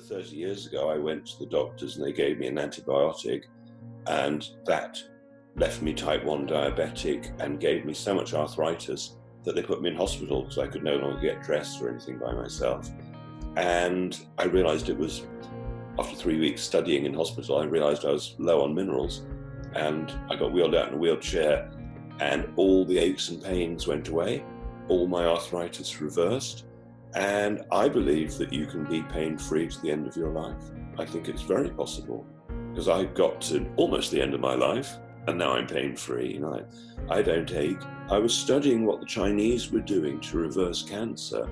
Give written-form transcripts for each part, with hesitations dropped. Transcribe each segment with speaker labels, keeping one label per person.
Speaker 1: 30 years ago, I went to the doctors and they gave me an antibiotic, and that left me type 1 diabetic and gave me so much arthritis that they put me in hospital because I could no longer get dressed or anything by myself. And I realized it was, after 3 weeks studying in hospital, I realized I was low on minerals, and I got wheeled out in a wheelchair, and all the aches and pains went away, all my arthritis reversed. And I believe that you can be pain-free to the end of your life. I think it's very possible, because I got to almost the end of my life and now I'm pain-free. You know, I don't ache. I was studying what the Chinese were doing to reverse cancer,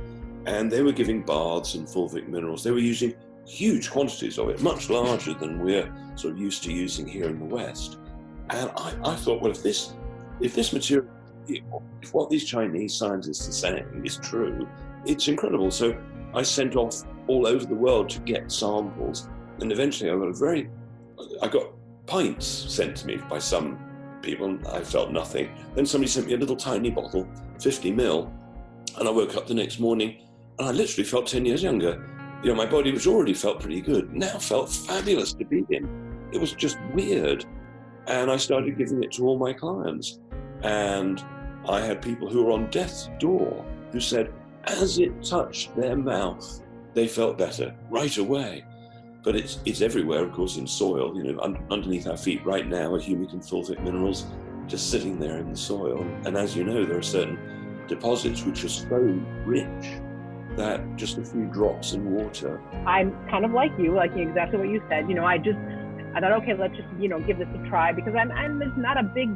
Speaker 1: and they were giving baths in fulvic minerals. They were using huge quantities of it, much larger than we're sort of used to using here in the West. And I thought, well, if this material, if what these Chinese scientists are saying is true, it's incredible. So I sent off all over the world to get samples, and eventually I got pints sent to me by some people, and I felt nothing. Then somebody sent me a little tiny bottle, 50 ml, and I woke up the next morning and I literally felt 10 years younger. You know, my body, which already felt pretty good, now felt fabulous to be in. It was just weird. And I started giving it to all my clients. And I had people who were on death's door who said, as it touched their mouth, they felt better right away. But it's everywhere, of course, in soil. You know, underneath our feet right now are humic and fulvic minerals just sitting there in the soil. And as you know, there are certain deposits which are so rich that just a few drops in water.
Speaker 2: I'm kind of like you, like exactly what you said. You know, I thought, okay, let's just, you know, give this a try, because it's not a big,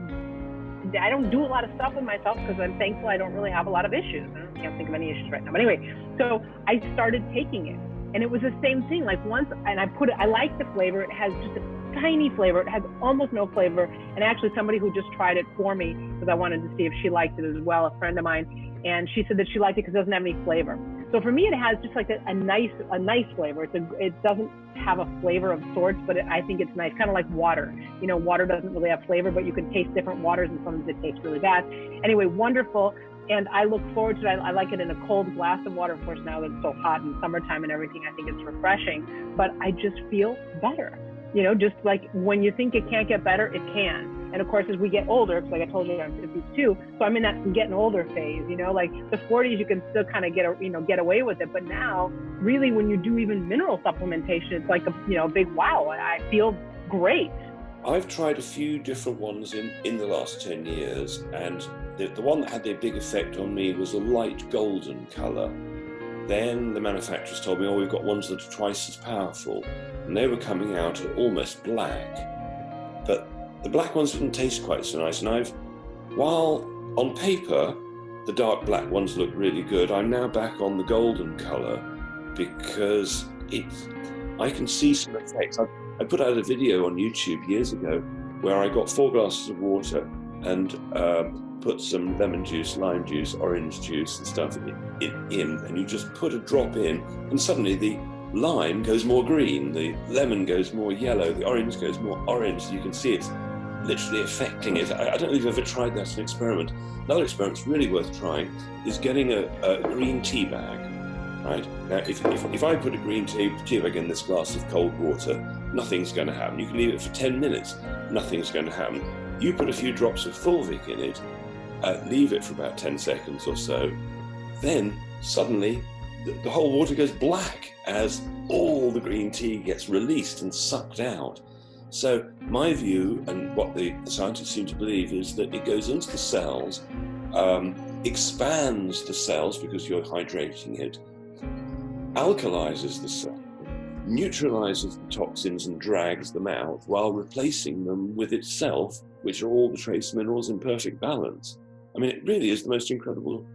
Speaker 2: I don't do a lot of stuff with myself because I'm thankful I don't really have a lot of issues. I can't think of any issues right now. But anyway, so I started taking it, and it was the same thing. Like once, and I like the flavor. It has just a tiny flavor. It has almost no flavor. And actually somebody who just tried it for me, because I wanted to see if she liked it as well, a friend of mine, and she said that she liked it because it doesn't have any flavor. So for me, it has just like a nice flavor. It doesn't have a flavor of sorts, but I think it's nice, kind of like water. You know, water doesn't really have flavor, but you can taste different waters, and sometimes it tastes really bad. Anyway, wonderful. And I look forward to it. I like it in a cold glass of water, of course, now that it's so hot in summertime and everything. I think it's refreshing, but I just feel better. You know, just like when you think it can't get better, it can. And of course, as we get older, because like I told you, I'm 52, so I'm in that getting older phase, you know, like the 40s, you can still kind of get away with it. But now, really, when you do even mineral supplementation, it's like a big wow. I feel great.
Speaker 1: I've tried a few different ones in the last 10 years, and the one that had a big effect on me was a light golden color. Then the manufacturers told me, oh, we've got ones that are twice as powerful, and they were coming out at almost black. But the black ones didn't taste quite so nice, and while on paper the dark black ones look really good, I'm now back on the golden color because I can see some effects. I put out a video on YouTube years ago where I got 4 glasses of water and put some lemon juice, lime juice, orange juice and stuff in, and you just put a drop in, and suddenly the lime goes more green, the lemon goes more yellow, the orange goes more orange. You can see it's literally affecting it. I don't know if you've ever tried that as an experiment. Another experiment that's really worth trying is getting a green tea bag. Right? Now, if I put a green tea bag in this glass of cold water, nothing's going to happen. You can leave it for 10 minutes, nothing's going to happen. You put a few drops of fulvic in it, leave it for about 10 seconds or so, then suddenly the whole water goes black as all the green tea gets released and sucked out. So my view, and what the scientists seem to believe, is that it goes into the cells, expands the cells because you're hydrating it, alkalizes the cell, neutralizes the toxins and drags them out while replacing them with itself, which are all the trace minerals in perfect balance. I mean, it really is the most incredible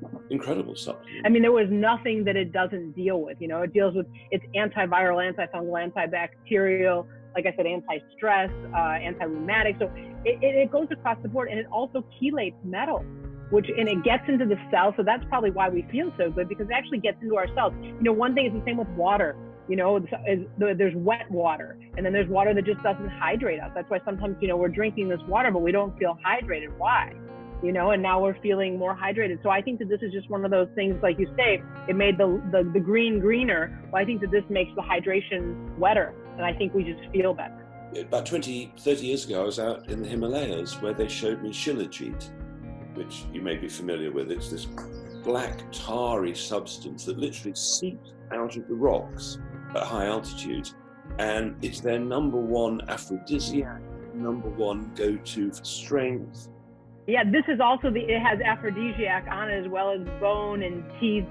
Speaker 1: supplement.
Speaker 2: I mean, there was nothing that it doesn't deal with. You know, it deals with, it's antiviral, antifungal, antibacterial, like I said, anti-stress, anti-rheumatic. So it goes across the board, and it also chelates metal, and it gets into the cell. So that's probably why we feel so good, because it actually gets into our cells. You know, one thing is the same with water. You know, there's wet water, and then there's water that just doesn't hydrate us. That's why sometimes, you know, we're drinking this water, but we don't feel hydrated. Why? you know, and now we're feeling more hydrated. So I think that this is just one of those things, like you say, it made the green greener. Well, I think that this makes the hydration wetter, and I think we just feel better.
Speaker 1: About 20, 30 years ago, I was out in the Himalayas where they showed me shilajit, which you may be familiar with. It's this black tarry substance that literally seeps out of the rocks at high altitude, and it's their number one aphrodisiac, number one go-to for strength.
Speaker 2: Yeah, this is also it has aphrodisiac on it, as well as bone and teeth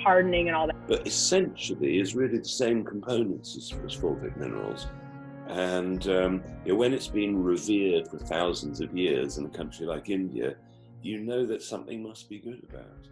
Speaker 2: hardening and all that.
Speaker 1: But essentially is really the same components as fulvic minerals. And when it's been revered for thousands of years in a country like India, you know that something must be good about it.